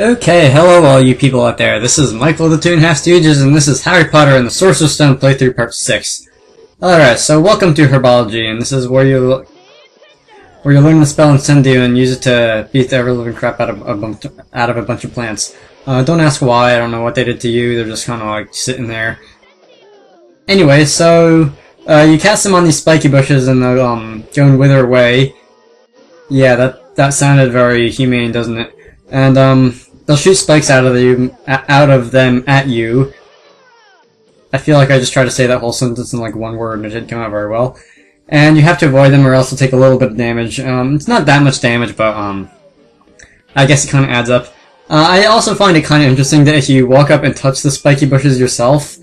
Okay, hello all you people out there. This is Michael the Two and a Half Stooges, and this is Harry Potter and the Sorcerer's Stone playthrough part 6. Alright, so welcome to Herbology, and this is where you learn the spell Incendio and use it to beat the ever-living crap out of a bunch of plants. Don't ask why, I don't know what they did to you, they're just kinda like sitting there. Anyway, so you cast them on these spiky bushes and they'll go and wither away. Yeah, that sounded very humane, doesn't it? And they'll shoot spikes out of them at you. I feel like I just tried to say that whole sentence in like one word and it didn't come out very well. And you have to avoid them or else they'll take a little bit of damage. It's not that much damage, but I guess it kind of adds up. I also find it kind of interesting that if you walk up and touch the spiky bushes yourself,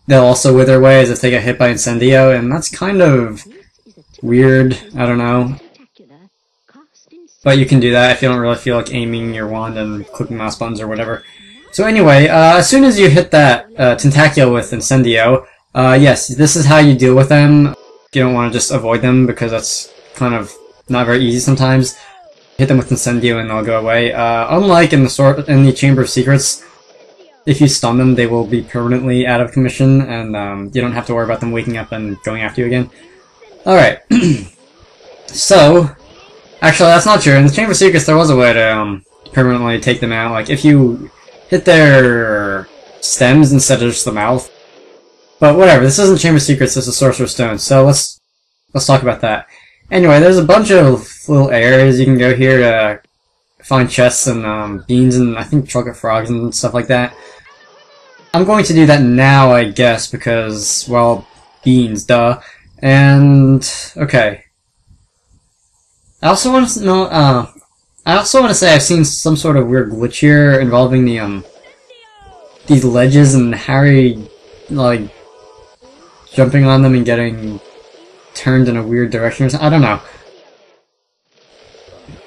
they'll also wither away as if they get hit by Incendio, and that's kind of weird. I don't know. But you can do that if you don't really feel like aiming your wand and clicking mouse buttons or whatever. So anyway, as soon as you hit that tentacle with Incendio, yes, this is how you deal with them. You don't want to just avoid them because that's kind of not very easy sometimes. Hit them with Incendio and they'll go away. Unlike in the Chamber of Secrets, if you stun them, they will be permanently out of commission, and you don't have to worry about them waking up and going after you again. Alright, so... Actually, that's not true. In the Chamber of Secrets, there was a way to permanently take them out. Like, if you hit their stems instead of just the mouth. But whatever, this isn't Chamber of Secrets, this is Sorcerer's Stone, so let's talk about that. Anyway, there's a bunch of little areas you can go here to find chests and beans and I think chocolate frogs and stuff like that. I'm going to do that now, I guess, because, well, beans, duh. And, okay. I also want to know, I also want to say I've seen some sort of weird glitch here involving the, these ledges and Harry, like, jumping on them and getting turned in a weird direction or something. I don't know.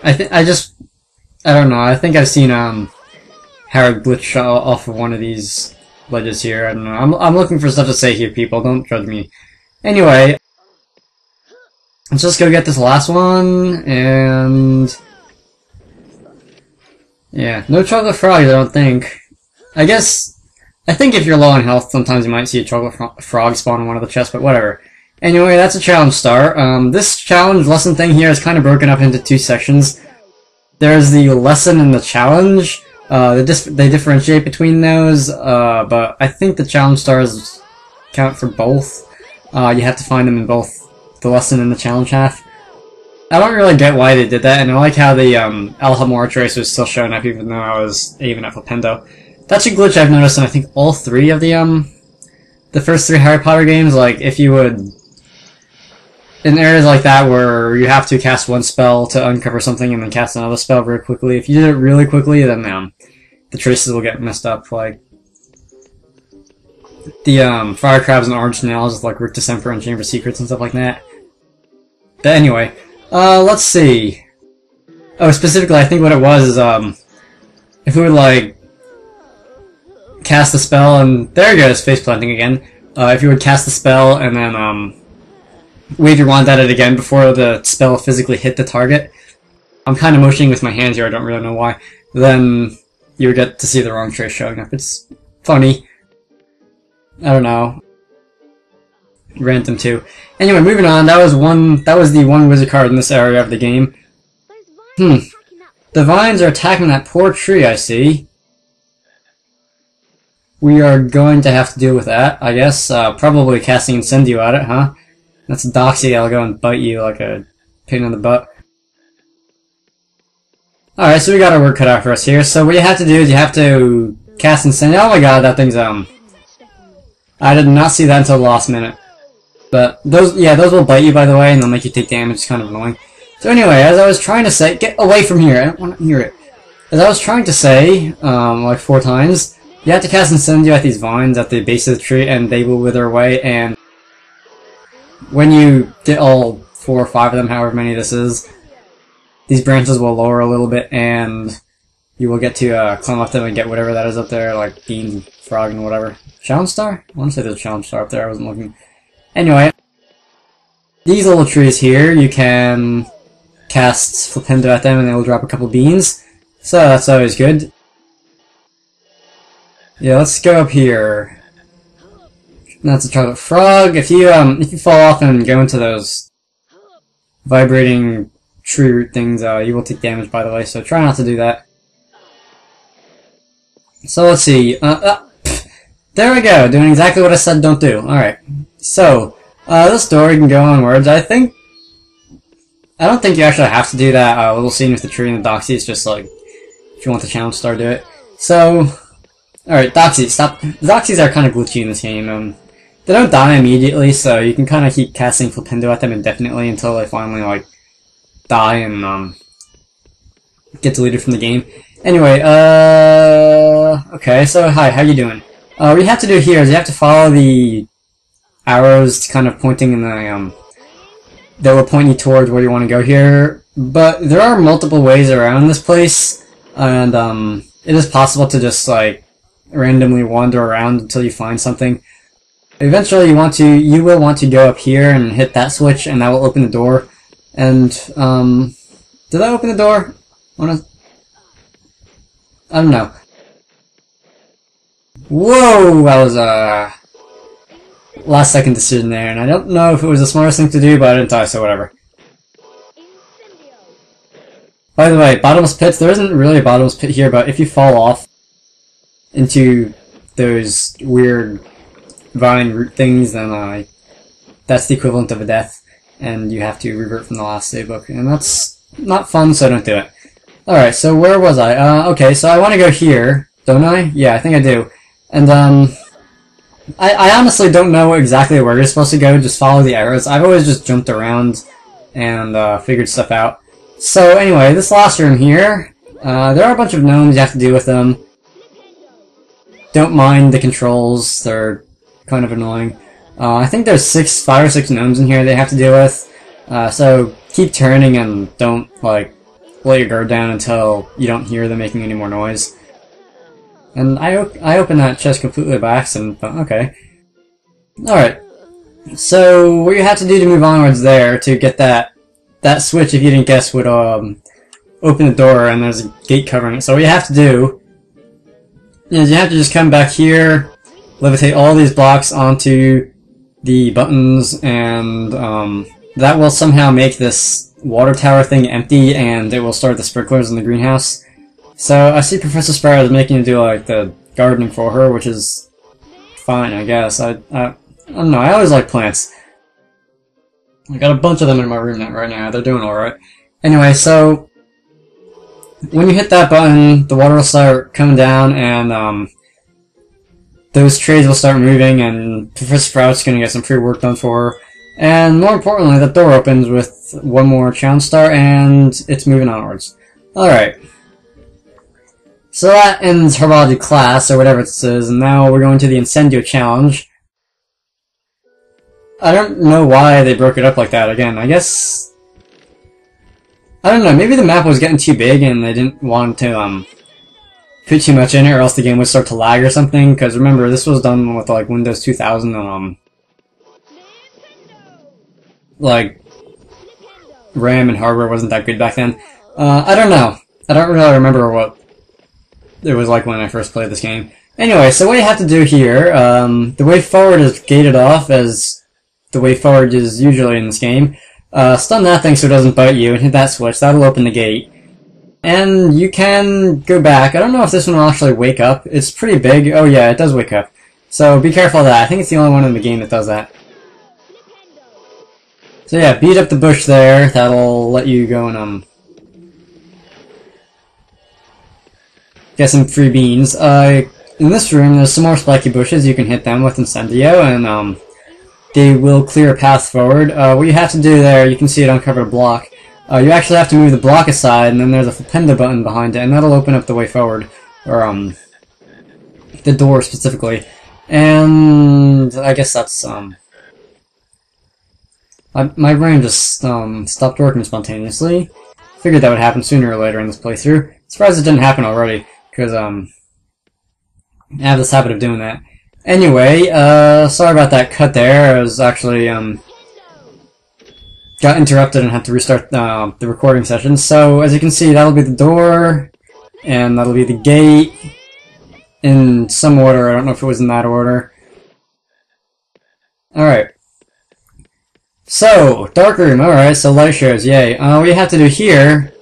I don't know, I think I've seen, Harry glitch off of one of these ledges here. I don't know. I'm looking for stuff to say here, people. Don't judge me. Anyway, let's just go get this last one, and... yeah, no chocolate frogs, I don't think. I think if you're low on health, sometimes you might see a chocolate frog spawn in one of the chests, but whatever. Anyway, that's a challenge star. This challenge lesson thing here is kind of broken up into two sections. There's the lesson and the challenge. They differentiate between those, but I think the challenge stars count for both. You have to find them in both the lesson and the challenge half. I don't really get why they did that, and I like how the Alhamora trace was still showing up even though I was even at Flipendo. That's a glitch I've noticed in I think all three of the first three Harry Potter games. Like, if you would... in areas like that where you have to cast one spell to uncover something and then cast another spell very quickly, if you did it really quickly, then the traces will get messed up. Like, the fire crabs and orange snails with like Rick December and Chamber of Secrets and stuff like that. But anyway, let's see. Oh, specifically, I think what it was is, if we would, like, cast the spell, and there it goes, face planting again. If you would cast the spell and then, wave your wand at it again before the spell physically hit the target. I'm kind of motioning with my hands here, I don't really know why. Then, you would get to see the wrong trace showing up. It's funny. I don't know. Random too. Anyway, moving on. That was the one wizard card in this area of the game. The vines are attacking that poor tree, I see. We are going to have to deal with that, I guess. Probably casting Incendio at it, huh? That's Doxy, I'll go and bite you like a pain in the butt. Alright, so we got our work cut out for us here. So what you have to do is you have to cast Incendio. Oh my god, that thing's, I did not see that until the last minute. But those will bite you, by the way, and they'll make you take damage. It's kind of annoying. So anyway, as I was trying to say, get away from here. I don't want to hear it. As I was trying to say, like 4 times, you have to cast Incendio at these vines at the base of the tree, and they will wither away. And when you get all 4 or 5 of them, however many this is, these branches will lower a little bit, and you will get to climb up them and get whatever that is up there, like beans, frog, and whatever. Challenge star? I want to say there's a challenge star up there. I wasn't looking. Anyway, these little trees here, you can cast Flipendo at them and they will drop a couple beans. So that's always good. Yeah, let's go up here. That's a chocolate frog. If you fall off and go into those vibrating tree root things, you will take damage, by the way, so try not to do that. So let's see. There we go, doing exactly what I said don't do. Alright. So, this door you can go onwards. I don't think you actually have to do that little scene with the tree and the doxy. It's just like, if you want the challenge star, do it. So, alright, doxy, stop. Doxies are kind of glitchy in this game. They don't die immediately, so you can kind of keep casting Flipendo at them indefinitely until they finally, like, die and, get deleted from the game. Anyway, okay, so hi, how you doing? What you have to do here is you have to follow the arrows kind of pointing in the, that will point you towards where you want to go here, but there are multiple ways around this place, and, it is possible to just, like, randomly wander around until you find something. Eventually you will want to go up here and hit that switch, and that will open the door. And, did that open the door? I don't know. Whoa! That was a last second decision there, and I don't know if it was the smartest thing to do, but I didn't die, so whatever. By the way, bottomless pits, there isn't really a bottomless pit here, but if you fall off into those weird vine root things, then that's the equivalent of a death, and you have to revert from the last save book, and that's not fun, so don't do it. Alright, so where was I? Okay, so I want to go here, don't I? Yeah, I think I do. And, I honestly don't know exactly where you're supposed to go, just follow the arrows. I've always just jumped around and figured stuff out. So anyway, this last room here, there are a bunch of gnomes you have to deal with them. Don't mind the controls, they're kind of annoying. I think there's 5 or 6 gnomes in here they have to deal with, so keep turning and don't, like, let your guard down until you don't hear them making any more noise. And I opened that chest completely by accident, but okay. Alright, so what you have to do to move onwards there, to get that switch, if you didn't guess, would open the door, and there's a gate covering it. So what you have to do is you have to just come back here, levitate all these blocks onto the buttons, and that will somehow make this water tower thing empty, and it will start the sprinklers in the greenhouse. So I see Professor Sparrow is making you do like the gardening for her, which is fine, I guess. I don't know, I always like plants. I got a bunch of them in my room right now, they're doing alright. Anyway, so when you hit that button, the water will start coming down, and those trays will start moving, and Professor Sprout's gonna get some free work done for her. And more importantly, the door opens with one more challenge star, and it's moving onwards. Alright. So that ends Herbology class, or whatever it says, and now we're going to the Incendio challenge. I don't know why they broke it up like that again. I guess, I don't know, maybe the map was getting too big and they didn't want to put too much in it, or else the game would start to lag or something, because remember, this was done with like Windows 2000 and like RAM and hardware wasn't that good back then. I don't know. I don't really remember what it was like when I first played this game. Anyway, so what you have to do here, the way forward is gated off, as the way forward is usually in this game. Stun that thing so it doesn't bite you, and hit that switch, that'll open the gate. And you can go back. I don't know if this one will actually wake up. It's pretty big. Oh yeah, it does wake up. So be careful of that. I think it's the only one in the game that does that. So yeah, beat up the bush there, that'll let you go and get some free beans. In this room, there's some more spiky bushes. You can hit them with Incendio, and they will clear a path forward. What you have to do there, you can see it uncovered a block. You actually have to move the block aside, and then there's a Flipendo button behind it, and that'll open up the way forward, or the door specifically. And I guess that's my brain just stopped working spontaneously. Figured that would happen sooner or later in this playthrough. Surprised it didn't happen already, because I have this habit of doing that. Anyway, sorry about that cut there. I was actually got interrupted and had to restart the recording session. So as you can see, that'll be the door, and that'll be the gate in some order. I don't know if it was in that order. Alright. So, dark room, alright, so light shows, yay. What you have to do here...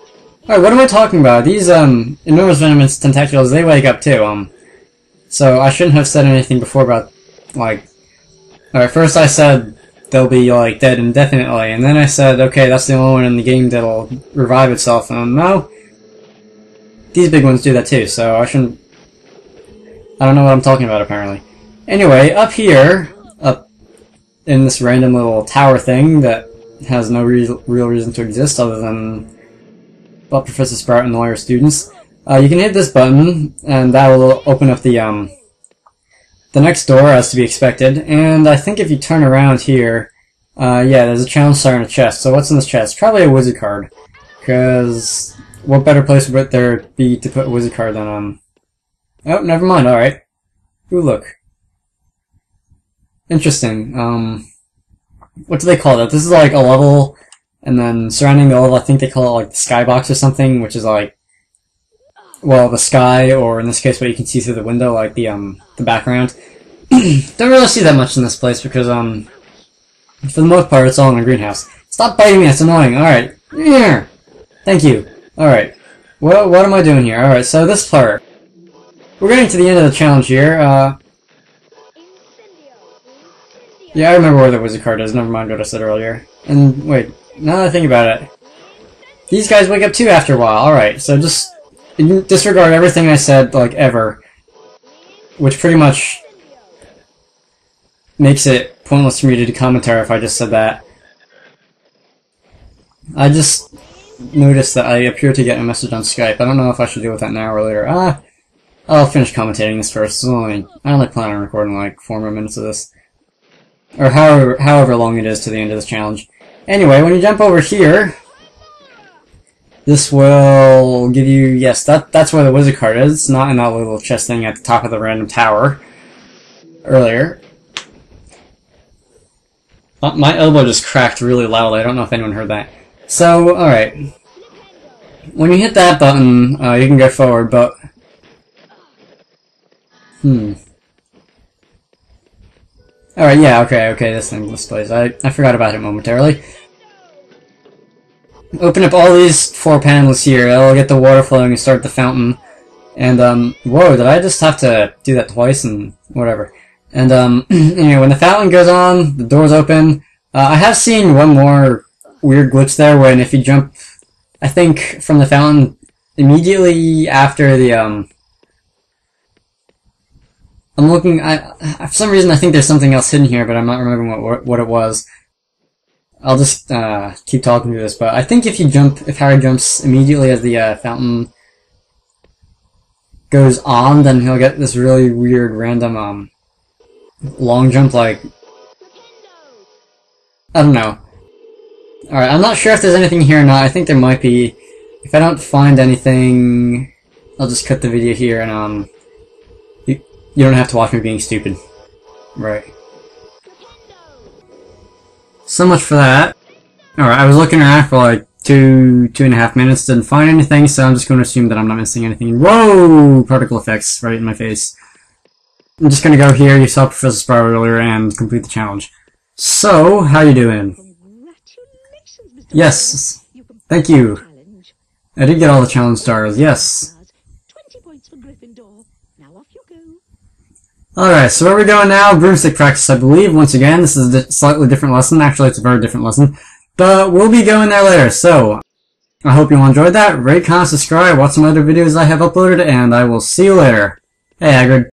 Alright, what am I talking about? These, enormous venomous tentacles, they wake up too, So I shouldn't have said anything before about, like... Alright, first I said they'll be, like, dead indefinitely, and then I said, okay, that's the only one in the game that'll revive itself, and no. These big ones do that too, so I shouldn't... I don't know what I'm talking about, apparently. Anyway, up here, up in this random little tower thing that has no real reason to exist other than... well, Professor Sprout and all your students. You can hit this button, and that will open up the next door, as to be expected. And I think if you turn around here, yeah, there's a challenge star in a chest. So what's in this chest? Probably a wizard card. Because what better place would there be to put a wizard card than, oh, never mind, alright. Ooh, look. Interesting. What do they call that? This is like a level... and then surrounding the level, I think they call it like the skybox or something, which is like, well, the sky, or in this case, what you can see through the window, like the background. Don't really see that much in this place because, for the most part, it's all in a greenhouse. Stop biting me, it's annoying. Alright. Yeah. Thank you. Alright. What am I doing here? Alright, so this part. We're getting to the end of the challenge here. Yeah, I remember where the wizard card is. Never mind what I said earlier. And, wait. Now that I think about it, these guys wake up too after a while. Alright, so just disregard everything I said, like, ever. Which pretty much makes it pointless for me to do commentary if I just said that. I just noticed that I appear to get a message on Skype. I don't know if I should deal with that now or later. I'll finish commentating this first. I only plan on recording like 4 more minutes of this. Or however long it is to the end of this challenge. Anyway, when you jump over here, this will give you, yes, that's where the wizard card is. It's not in that little chest thing at the top of the random tower earlier. My elbow just cracked really loudly. I don't know if anyone heard that. So, alright. When you hit that button, you can go forward, but... Alright, yeah, okay, this thing, this place. I forgot about it momentarily. Open up all these 4 panels here, that'll get the water flowing and start the fountain. And, whoa, did I just have to do that twice and whatever. And, anyway, when the fountain goes on, the doors open. I have seen one more weird glitch there when if you jump, I think, from the fountain immediately after the, I'm looking, for some reason I think there's something else hidden here, but I'm not remembering what it was. I'll just, keep talking through this, but I think if Harry jumps immediately as the, fountain goes on, then he'll get this really weird random, long jump, like, I don't know. Alright, I'm not sure if there's anything here or not. I think there might be. If I don't find anything, I'll just cut the video here and, you don't have to watch me being stupid. Right. So much for that. Alright, I was looking around for like 2.5 minutes, didn't find anything, so I'm just going to assume that I'm not missing anything. Whoa! Particle effects right in my face. I'm just going to go here, you saw Professor Sprout earlier, and complete the challenge. So, how you doing? Yes, thank you. I did get all the challenge stars, yes. Alright, so where are we going now? Broomstick practice, I believe. Once again, this is a slightly different lesson. Actually, it's a very different lesson. But we'll be going there later, so I hope you all enjoyed that. Rate, comment, subscribe, watch some other videos I have uploaded, and I will see you later. Hey, Hagrid.